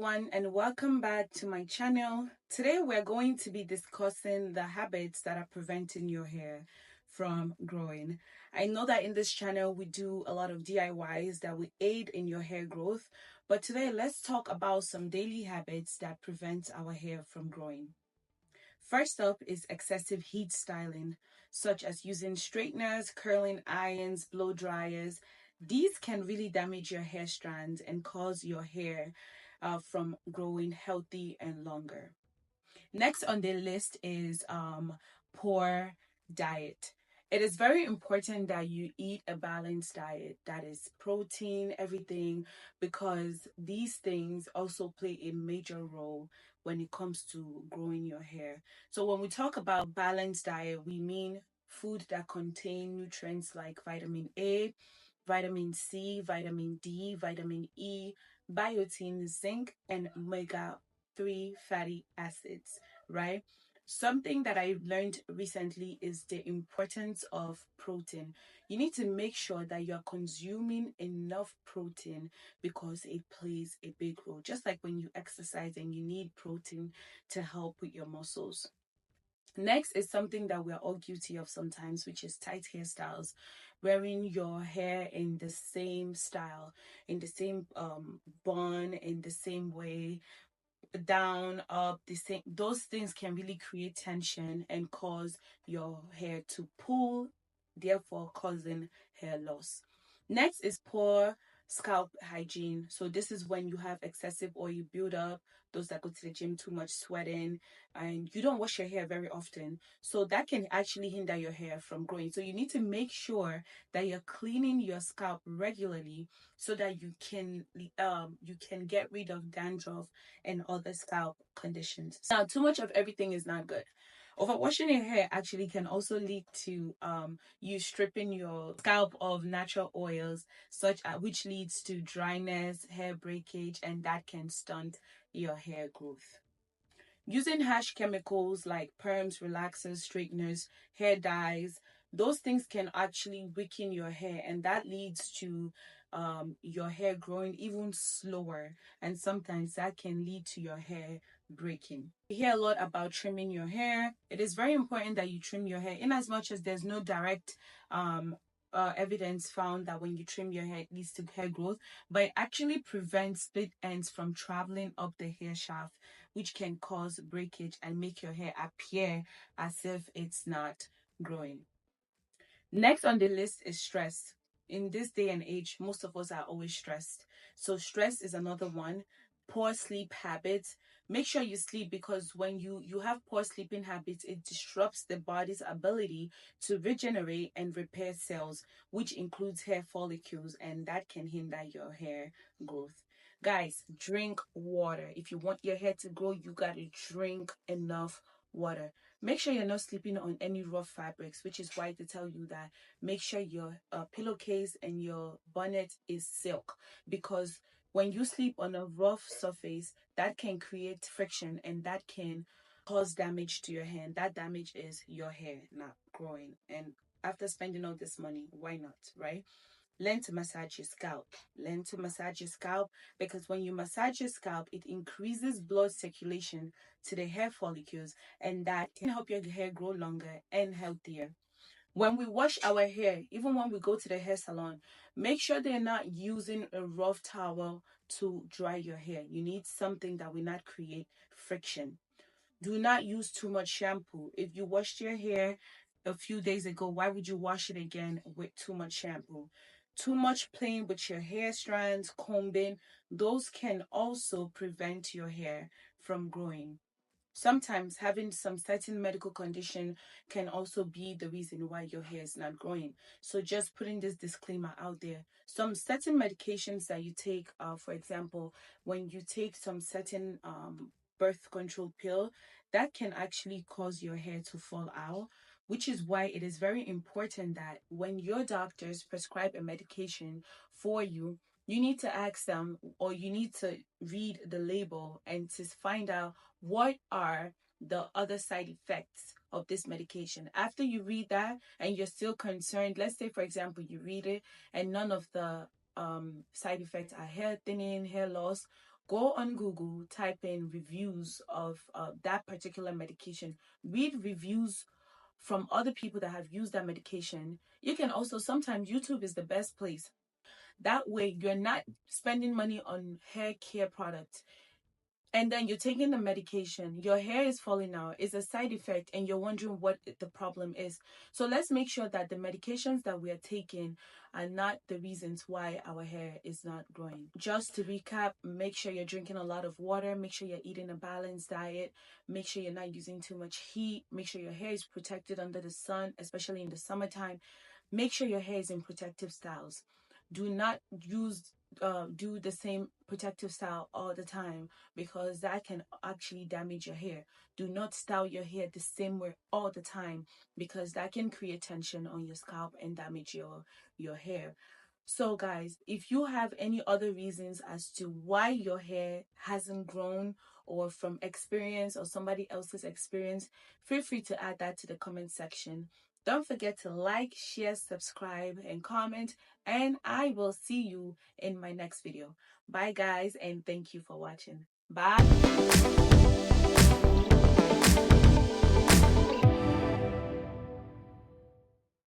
everyone, and welcome back to my channel. Today we're going to be discussing the habits that are preventing your hair from growing. I know that in this channel we do a lot of DIYs that will aid in your hair growth, but today let's talk about some daily habits that prevent our hair from growing. First up is excessive heat styling, such as using straighteners, curling irons, blow dryers. These can really damage your hair strands and cause your hair from growing healthy and longer. Next on the list is poor diet. It is very important that you eat a balanced diet that is protein, everything, because these things also play a major role when it comes to growing your hair. So when we talk about balanced diet, we mean food that contain nutrients like vitamin A, vitamin C, vitamin D, vitamin E, biotin, zinc, and omega-3 fatty acids, right? Something that I learned recently is the importance of protein. You need to make sure that you're consuming enough protein because it plays a big role. Just like when you exercise and you need protein to help with your muscles. Next is something that we're all guilty of sometimes, which is tight hairstyles. Wearing your hair in the same style, in the same bun, in the same way, down, up, the same. Those things can really create tension and cause your hair to pull, therefore causing hair loss. Next is poor scalp hygiene. So this is when you have excessive oil buildup, those that go to the gym too much, sweating, and you don't wash your hair very often. So that can actually hinder your hair from growing. So you need to make sure that you're cleaning your scalp regularly so that you can get rid of dandruff and other scalp conditions. Now, too much of everything is not good. Overwashing your hair actually can also lead to you stripping your scalp of natural oils, which leads to dryness, hair breakage, and that can stunt your hair growth. Using harsh chemicals like perms, relaxers, straighteners, hair dyes, those things can actually weaken your hair, and that leads to your hair growing even slower, and sometimes that can lead to your hair breaking. We hear a lot about trimming your hair. It is very important that you trim your hair, in as much as there's no direct evidence found that when you trim your hair it leads to hair growth, but it actually prevents split ends from traveling up the hair shaft, which can cause breakage and make your hair appear as if it's not growing. Next on the list is stress. In this day and age, most of us are always stressed. So stress is another one. Poor sleep habits. Make sure you sleep, because when you have poor sleeping habits, it disrupts the body's ability to regenerate and repair cells, which includes hair follicles, and that can hinder your hair growth. Guys, drink water. If you want your hair to grow, you got to drink enough water. Make sure you're not sleeping on any rough fabrics, which is why they tell you that make sure your pillowcase and your bonnet is silk, because when you sleep on a rough surface, that can create friction and that can cause damage to your hair. And that damage is your hair not growing. And after spending all this money, why not, right? Learn to massage your scalp. Learn to massage your scalp, because when you massage your scalp, it increases blood circulation to the hair follicles, and that can help your hair grow longer and healthier. When we wash our hair, even when we go to the hair salon, make sure they're not using a rough towel to dry your hair. You need something that will not create friction. Do not use too much shampoo. If you washed your hair a few days ago, why would you wash it again with too much shampoo? Too much playing with your hair strands, combing, those can also prevent your hair from growing. Sometimes having some certain medical condition can also be the reason why your hair is not growing. So just putting this disclaimer out there. Some certain medications that you take, for example, when you take some certain birth control pill, that can actually cause your hair to fall out, which is why it is very important that when your doctors prescribe a medication for you, you need to ask them, or you need to read the label and to find out what are the other side effects of this medication. After you read that and you're still concerned, let's say for example you read it and none of the side effects are hair thinning, hair loss, Go on Google, type in reviews of that particular medication, read reviews from other people that have used that medication. You can also, sometimes YouTube is the best place. That way you're not spending money on hair care products, and then you're taking the medication, your hair is falling out, it's a side effect, and you're wondering what the problem is. So let's make sure that the medications that we are taking are not the reasons why our hair is not growing. Just to recap, make sure you're drinking a lot of water, make sure you're eating a balanced diet, make sure you're not using too much heat, make sure your hair is protected under the sun, especially in the summertime. Make sure your hair is in protective styles. Do not do the same protective style all the time, because that can actually damage your hair. Do not style your hair the same way all the time, because that can create tension on your scalp and damage your hair. So guys, if you have any other reasons as to why your hair hasn't grown, or from experience or somebody else's experience, feel free to add that to the comment section. Don't forget to like, share, subscribe, and comment, and I will see you in my next video. Bye guys, and thank you for watching. Bye.